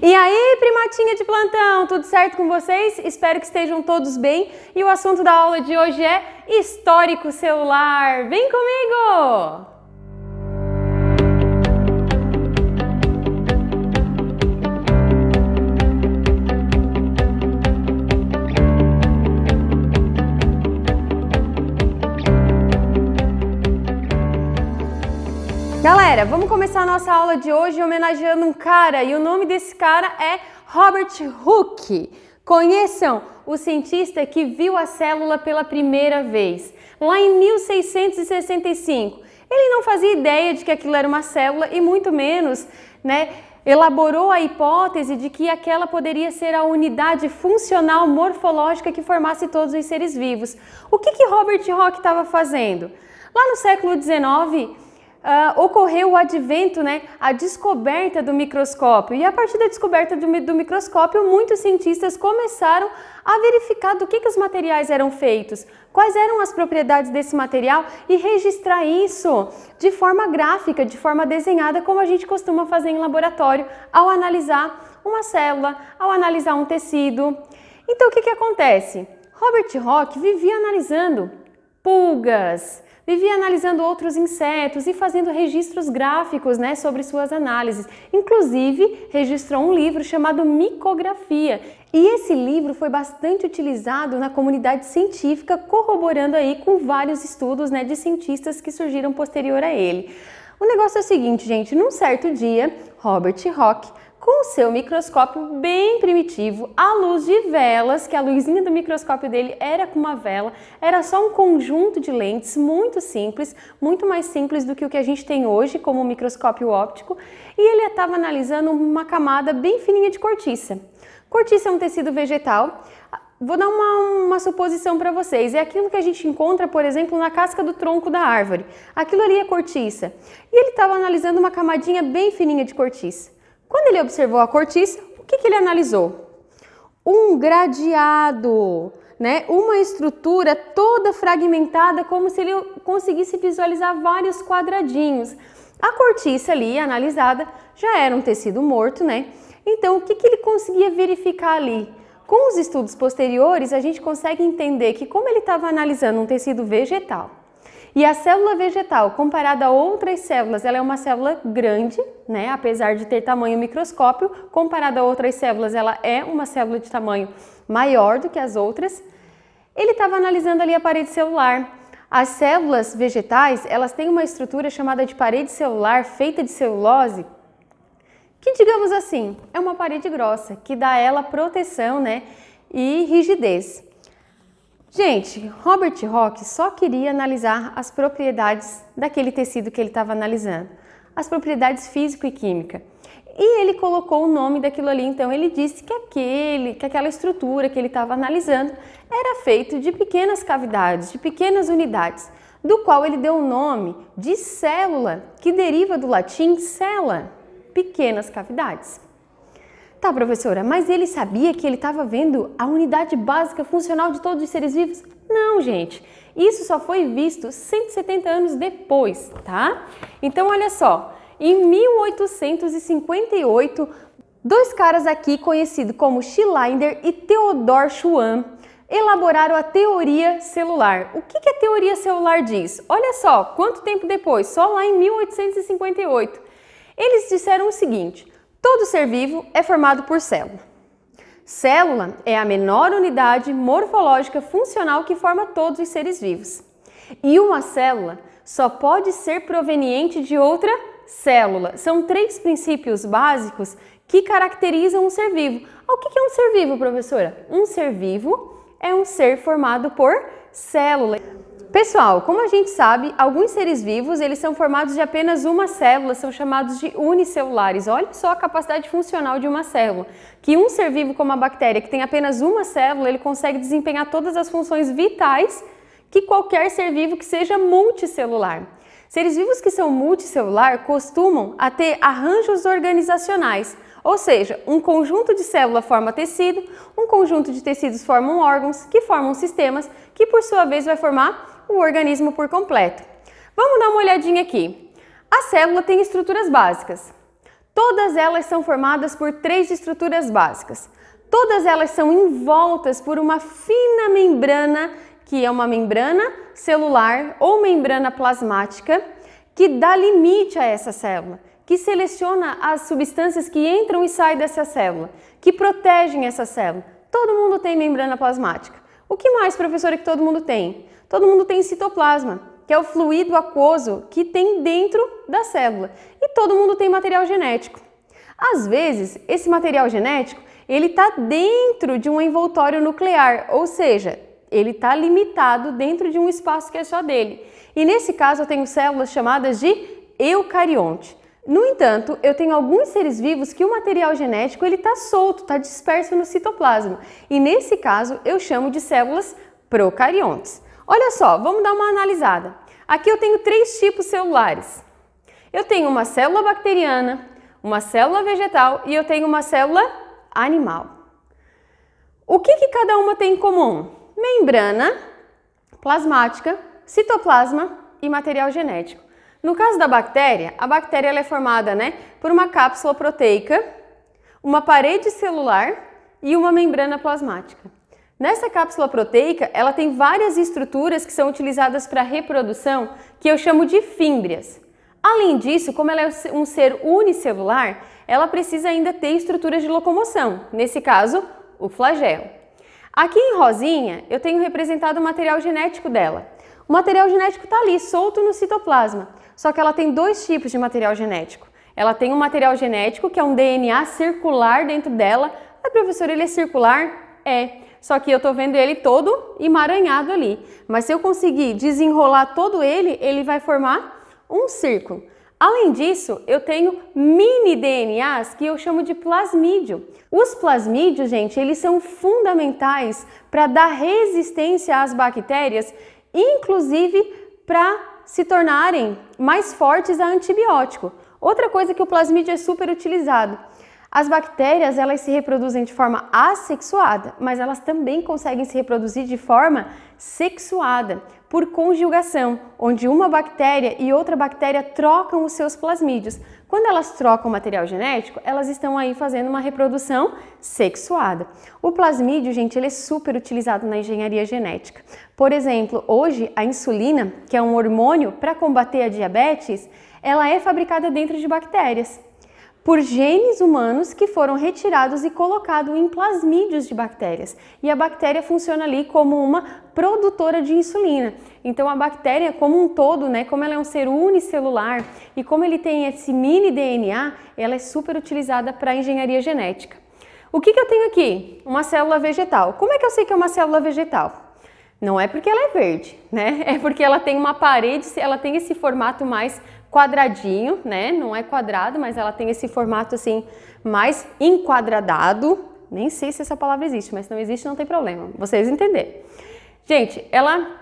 E aí, primatinha de plantão, tudo certo com vocês? Espero que estejam todos bem. E o assunto da aula de hoje é histórico celular. Vem comigo! Galera, vamos começar a nossa aula de hoje homenageando um cara, e o nome desse cara é Robert Hooke. Conheçam o cientista que viu a célula pela primeira vez, lá em 1665. Ele não fazia ideia de que aquilo era uma célula e muito menos, elaborou a hipótese de que aquela poderia ser a unidade funcional morfológica que formasse todos os seres vivos. O que Robert Hooke estava fazendo? Lá no século XIX, ocorreu o advento, a descoberta do microscópio, e a partir da descoberta do microscópio, muitos cientistas começaram a verificar do que os materiais eram feitos, quais eram as propriedades desse material e registrar isso de forma gráfica, de forma desenhada, como a gente costuma fazer em laboratório, ao analisar uma célula, ao analisar um tecido. Então o que acontece? Robert Hooke vivia analisando pulgas, vivia analisando outros insetos e fazendo registros gráficos, sobre suas análises. Inclusive, registrou um livro chamado Micografia. E esse livro foi bastante utilizado na comunidade científica, corroborando aí com vários estudos, de cientistas que surgiram posterior a ele. O negócio é o seguinte, gente, num certo dia, Robert Hooke, com o seu microscópio bem primitivo, à luz de velas, que a luzinha do microscópio dele era com uma vela, era só um conjunto de lentes muito simples, muito mais simples do que o que a gente tem hoje como um microscópio óptico, e ele estava analisando uma camada bem fininha de cortiça. Cortiça é um tecido vegetal. Vou dar uma suposição para vocês, é aquilo que a gente encontra, por exemplo, na casca do tronco da árvore. Aquilo ali é cortiça. E ele estava analisando uma camadinha bem fininha de cortiça. Quando ele observou a cortiça, o que ele analisou? Um gradeado, uma estrutura toda fragmentada, como se ele conseguisse visualizar vários quadradinhos. A cortiça ali, analisada, já era um tecido morto, Então, o que ele conseguia verificar ali? Com os estudos posteriores, a gente consegue entender que, como ele estava analisando um tecido vegetal, e a célula vegetal, comparada a outras células, ela é uma célula grande, apesar de ter tamanho microscópio, comparada a outras células, ela é uma célula de tamanho maior do que as outras. Ele estava analisando ali a parede celular. As células vegetais, elas têm uma estrutura chamada de parede celular, feita de celulose, que, digamos assim, é uma parede grossa, que dá a ela proteção, e rigidez. Gente, Robert Hooke só queria analisar as propriedades daquele tecido que ele estava analisando, as propriedades físico e química. E ele colocou o nome daquilo ali, então ele disse que aquela estrutura que ele estava analisando era feita de pequenas cavidades, de pequenas unidades, do qual ele deu o nome de célula, que deriva do latim cella, pequenas cavidades. Tá, professora, mas ele sabia que ele estava vendo a unidade básica funcional de todos os seres vivos? Não, gente. Isso só foi visto 170 anos depois, tá? Então, olha só. Em 1858, dois caras aqui, conhecidos como Schleider e Theodor Schwann, elaboraram a teoria celular. O que a teoria celular diz? Olha só, quanto tempo depois? Só lá em 1858. Eles disseram o seguinte: todo ser vivo é formado por célula. Célula é a menor unidade morfológica funcional que forma todos os seres vivos. E uma célula só pode ser proveniente de outra célula. São três princípios básicos que caracterizam um ser vivo. O que é um ser vivo, professora? Um ser vivo é um ser formado por célula. Pessoal, como a gente sabe, alguns seres vivos eles são formados de apenas uma célula, são chamados de unicelulares. Olha só a capacidade funcional de uma célula. Que um ser vivo como a bactéria, que tem apenas uma célula, ele consegue desempenhar todas as funções vitais que qualquer ser vivo que seja multicelular. Seres vivos que são multicelular costumam a ter arranjos organizacionais, ou seja, um conjunto de célula forma tecido, um conjunto de tecidos formam órgãos, que formam sistemas, que por sua vez vai formar o organismo por completo. Vamos dar uma olhadinha aqui. A célula tem estruturas básicas. Todas elas são formadas por 3 estruturas básicas. Todas elas são envoltas por uma fina membrana, que é uma membrana celular ou membrana plasmática, que dá limite a essa célula, que seleciona as substâncias que entram e saem dessa célula, que protegem essa célula. Todo mundo tem membrana plasmática. O que mais, professora, que todo mundo tem? Todo mundo tem citoplasma, que é o fluido aquoso que tem dentro da célula. E todo mundo tem material genético. Às vezes, esse material genético, ele está dentro de um envoltório nuclear, ou seja, ele está limitado dentro de um espaço que é só dele. E nesse caso, eu tenho células chamadas de eucarionte. No entanto, eu tenho alguns seres vivos que o material genético ele está solto, está disperso no citoplasma. E nesse caso, eu chamo de células procariontes. Olha só, vamos dar uma analisada. Aqui eu tenho 3 tipos celulares. Eu tenho uma célula bacteriana, uma célula vegetal e eu tenho uma célula animal. O que cada uma tem em comum? Membrana plasmática, citoplasma e material genético. No caso da bactéria, a bactéria ela é formada, por uma cápsula proteica, uma parede celular e uma membrana plasmática. Nessa cápsula proteica, ela tem várias estruturas que são utilizadas para reprodução, que eu chamo de fímbrias. Além disso, como ela é um ser unicelular, ela precisa ainda ter estruturas de locomoção, nesse caso, o flagelo. Aqui em rosinha, eu tenho representado o material genético dela. O material genético está ali, solto no citoplasma, só que ela tem 2 tipos de material genético. Ela tem um material genético, que é um DNA circular dentro dela. Ah, professora, ele é circular? É, só que eu estou vendo ele todo emaranhado ali. Mas se eu conseguir desenrolar todo ele, ele vai formar um círculo. Além disso, eu tenho mini DNAs que eu chamo de plasmídio. Os plasmídios, gente, eles são fundamentais para dar resistência às bactérias, inclusive para se tornarem mais fortes a antibiótico. Outra coisa que o plasmídio é super utilizado. As bactérias, elas se reproduzem de forma assexuada, mas elas também conseguem se reproduzir de forma sexuada, por conjugação, onde uma bactéria e outra bactéria trocam os seus plasmídios. Quando elas trocam material genético, elas estão aí fazendo uma reprodução sexuada. O plasmídio, gente, ele é super utilizado na engenharia genética. Por exemplo, hoje a insulina, que é um hormônio para combater a diabetes, ela é fabricada dentro de bactérias, por genes humanos que foram retirados e colocados em plasmídios de bactérias. E a bactéria funciona ali como uma produtora de insulina. Então a bactéria como um todo, como ela é um ser unicelular e como ele tem esse mini DNA, ela é super utilizada para a engenharia genética. O que eu tenho aqui? Uma célula vegetal. Como é que eu sei que é uma célula vegetal? Não é porque ela é verde, É porque ela tem uma parede, ela tem esse formato mais quadradinho, Não é quadrado, mas ela tem esse formato assim mais enquadradado. Nem sei se essa palavra existe, mas se não existe não tem problema, vocês entenderam. Gente, ela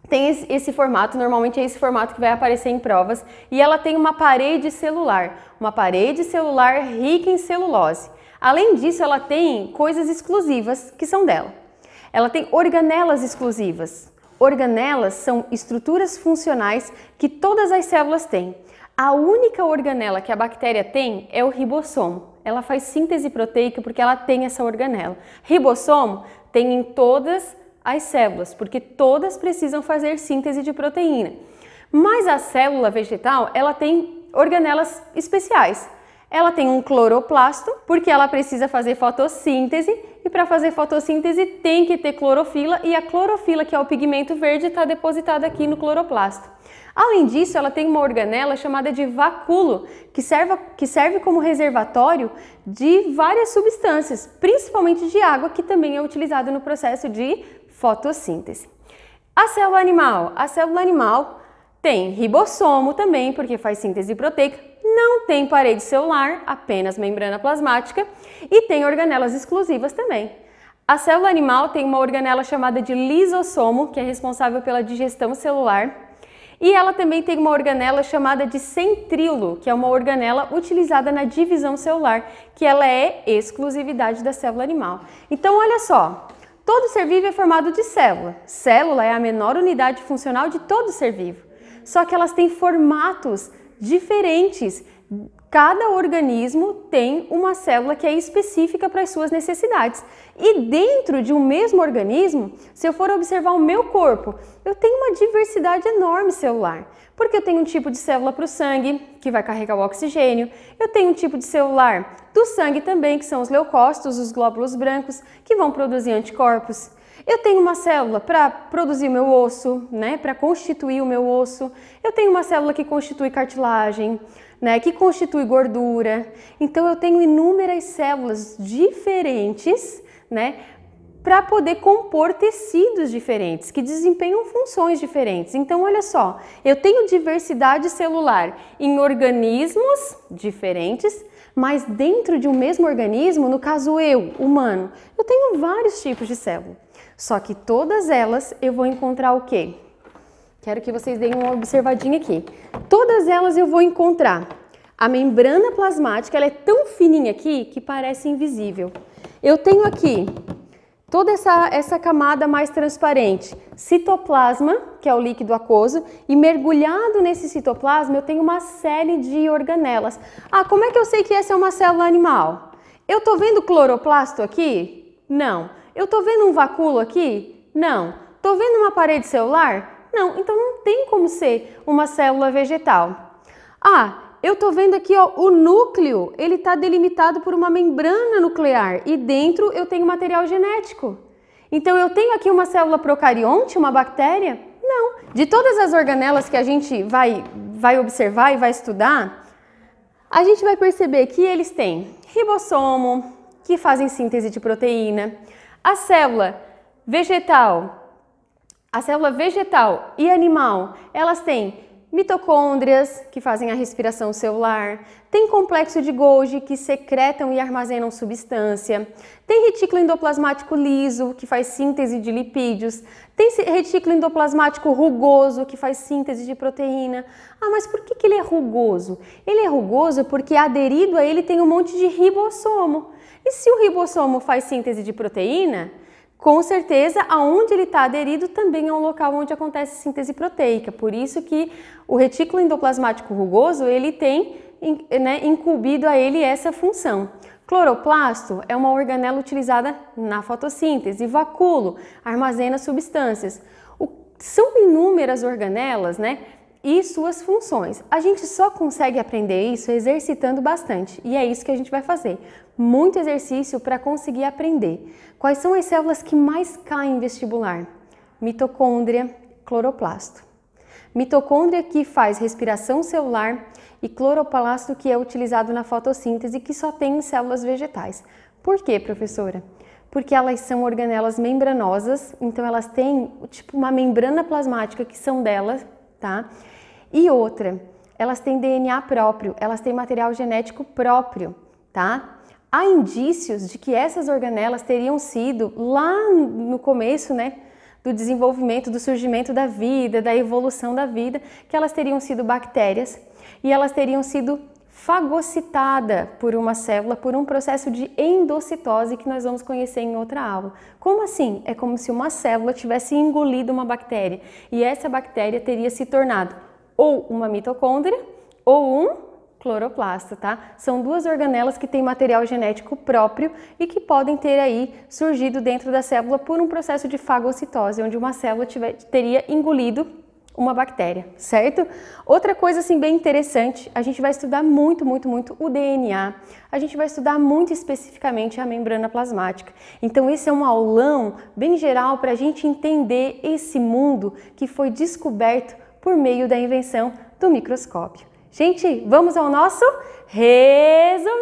tem esse formato, normalmente é esse formato que vai aparecer em provas, e ela tem uma parede celular rica em celulose. Além disso, ela tem coisas exclusivas que são dela. Ela tem organelas exclusivas. Organelas são estruturas funcionais que todas as células têm. A única organela que a bactéria tem é o ribossomo. Ela faz síntese proteica porque ela tem essa organela. Ribossomo tem em todas as células, porque todas precisam fazer síntese de proteína. Mas a célula vegetal, ela tem organelas especiais. Ela tem um cloroplasto, porque ela precisa fazer fotossíntese, e para fazer fotossíntese tem que ter clorofila, e a clorofila, que é o pigmento verde, está depositada aqui no cloroplasto. Além disso, ela tem uma organela chamada de vacúolo, que serve como reservatório de várias substâncias, principalmente de água, que também é utilizada no processo de fotossíntese. A célula animal tem ribossomo também, porque faz síntese proteica, não tem parede celular, apenas membrana plasmática, e tem organelas exclusivas também. A célula animal tem uma organela chamada de lisossomo, que é responsável pela digestão celular, e ela também tem uma organela chamada de centríolo, que é uma organela utilizada na divisão celular, que ela é exclusividade da célula animal. Então, olha só, todo ser vivo é formado de célula. Célula é a menor unidade funcional de todo ser vivo. Só que elas têm formatos diferentes Cada organismo tem uma célula que é específica para as suas necessidades. E dentro de um mesmo organismo, se eu for observar o meu corpo, eu tenho uma diversidade enorme celular. Porque eu tenho um tipo de célula para o sangue, que vai carregar o oxigênio. Eu tenho um tipo de celular do sangue também, que são os leucócitos, os glóbulos brancos, que vão produzir anticorpos. Eu tenho uma célula para produzir o meu osso, né, para constituir o meu osso. Eu tenho uma célula que constitui cartilagem, né, que constitui gordura. Então eu tenho inúmeras células diferentes, né, para poder compor tecidos diferentes, que desempenham funções diferentes. Então olha só, eu tenho diversidade celular em organismos diferentes, mas dentro de um mesmo organismo, no caso eu, humano, eu tenho vários tipos de célula. Só que todas elas eu vou encontrar o quê? Quero que vocês deem uma observadinha aqui. Todas elas eu vou encontrar. A membrana plasmática, ela é tão fininha aqui que parece invisível. Eu tenho aqui toda essa camada mais transparente, citoplasma, que é o líquido aquoso, e mergulhado nesse citoplasma eu tenho uma série de organelas. Ah, como é que eu sei que essa é uma célula animal? Eu tô vendo cloroplasto aqui? Não. Eu tô vendo um vacúolo aqui? Não. Tô vendo uma parede celular? Não. Então não tem como ser uma célula vegetal. Ah, eu tô vendo aqui, ó, o núcleo, ele tá delimitado por uma membrana nuclear e dentro eu tenho material genético. Então eu tenho aqui uma célula procarionte, uma bactéria? Não. De todas as organelas que a gente vai observar e vai estudar, a gente vai perceber que eles têm ribossomo, que fazem síntese de proteína, a célula vegetal e animal, elas têm mitocôndrias, que fazem a respiração celular, tem complexo de Golgi, que secretam e armazenam substância, tem retículo endoplasmático liso, que faz síntese de lipídios, tem retículo endoplasmático rugoso, que faz síntese de proteína. Ah, mas por que ele é rugoso? Ele é rugoso porque aderido a ele tem um monte de ribossomo. E se o ribossomo faz síntese de proteína, com certeza, aonde ele está aderido também é um local onde acontece síntese proteica. Por isso que o retículo endoplasmático rugoso, ele tem, né, incumbido a ele essa função. Cloroplasto é uma organela utilizada na fotossíntese. Vacúolo armazena substâncias. São inúmeras organelas, né? E suas funções. A gente só consegue aprender isso exercitando bastante. E é isso que a gente vai fazer. Muito exercício para conseguir aprender. Quais são as células que mais caem em vestibular? Mitocôndria, cloroplasto. Mitocôndria que faz respiração celular e cloroplasto que é utilizado na fotossíntese que só tem em células vegetais. Por quê, professora? Porque elas são organelas membranosas, então elas têm tipo uma membrana plasmática que são delas, tá? E outra, elas têm DNA próprio, elas têm material genético próprio, tá? Há indícios de que essas organelas teriam sido lá no começo, né, do desenvolvimento, do surgimento da vida, da evolução da vida, que elas teriam sido bactérias e elas teriam sido fagocitadas por uma célula, por um processo de endocitose que nós vamos conhecer em outra aula. Como assim? É como se uma célula tivesse engolido uma bactéria e essa bactéria teria se tornado ou uma mitocôndria ou um cloroplasto, tá? São duas organelas que têm material genético próprio e que podem ter aí surgido dentro da célula por um processo de fagocitose, onde uma célula teria engolido uma bactéria, certo? Outra coisa assim bem interessante, a gente vai estudar muito o DNA, a gente vai estudar muito especificamente a membrana plasmática. Então esse é um aulão bem geral para a gente entender esse mundo que foi descoberto por meio da invenção do microscópio. Gente, vamos ao nosso resumindo!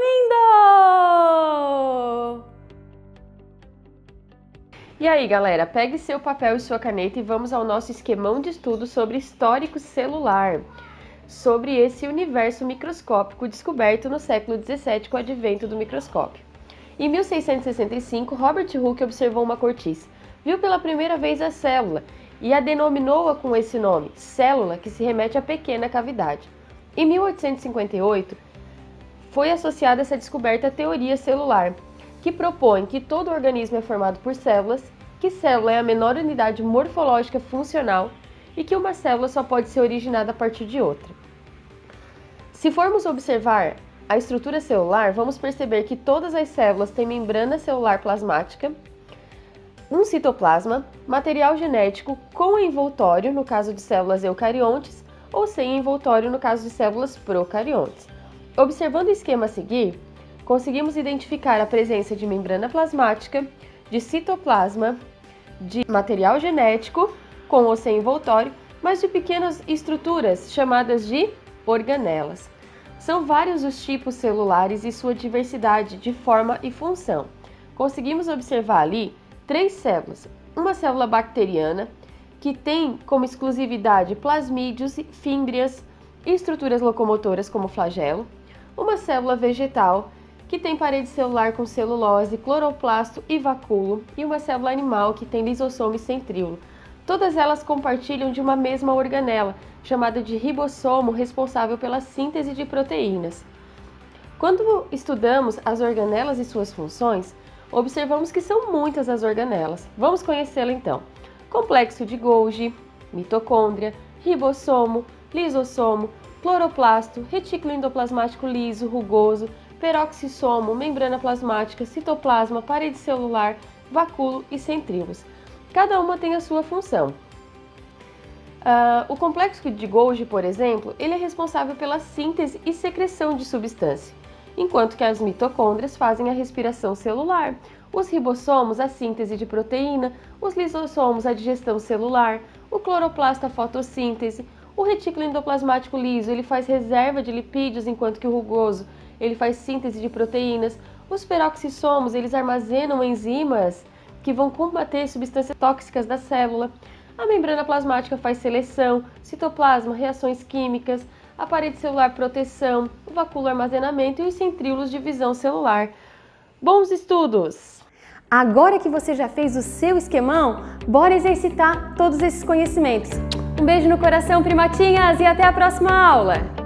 E aí, galera, pegue seu papel e sua caneta e vamos ao nosso esquemão de estudo sobre histórico celular, sobre esse universo microscópico descoberto no século XVII com o advento do microscópio. Em 1665, Robert Hooke observou uma cortiça, viu pela primeira vez a célula e a denominou-a com esse nome, célula, que se remete à pequena cavidade. Em 1858, foi associada essa descoberta à teoria celular, que propõe que todo organismo é formado por células, que célula é a menor unidade morfológica funcional e que uma célula só pode ser originada a partir de outra. Se formos observar a estrutura celular, vamos perceber que todas as células têm membrana celular plasmática, um citoplasma, material genético com envoltório, no caso de células eucariontes, ou sem envoltório, no caso de células procariontes. Observando o esquema a seguir, conseguimos identificar a presença de membrana plasmática, de citoplasma, de material genético com ou sem envoltório, mas de pequenas estruturas chamadas de organelas. São vários os tipos celulares e sua diversidade de forma e função. Conseguimos observar ali 3 células, uma célula bacteriana, que tem como exclusividade plasmídios, fímbrias e estruturas locomotoras como flagelo, uma célula vegetal, que tem parede celular com celulose, cloroplasto e vacúolo, e uma célula animal que tem lisossomo e centríolo. Todas elas compartilham de uma mesma organela, chamada de ribossomo, responsável pela síntese de proteínas. Quando estudamos as organelas e suas funções, observamos que são muitas as organelas. Vamos conhecê-la então. Complexo de Golgi, mitocôndria, ribossomo, lisossomo, cloroplasto, retículo endoplasmático liso, rugoso, peroxissomo, membrana plasmática, citoplasma, parede celular, vacúolo e centríolos. Cada uma tem a sua função. O complexo de Golgi, por exemplo, ele é responsável pela síntese e secreção de substância, enquanto que as mitocôndrias fazem a respiração celular, os ribossomos a síntese de proteína, os lisossomos a digestão celular, o cloroplasto a fotossíntese, o retículo endoplasmático liso ele faz reserva de lipídios, enquanto que o rugoso ele faz síntese de proteínas, os peroxissomos eles armazenam enzimas que vão combater substâncias tóxicas da célula, a membrana plasmática faz seleção, citoplasma, reações químicas, a parede celular proteção, o vacúolo armazenamento e os centríolos divisão celular. Bons estudos! Agora que você já fez o seu esquemão, bora exercitar todos esses conhecimentos. Um beijo no coração, primatinhas, e até a próxima aula!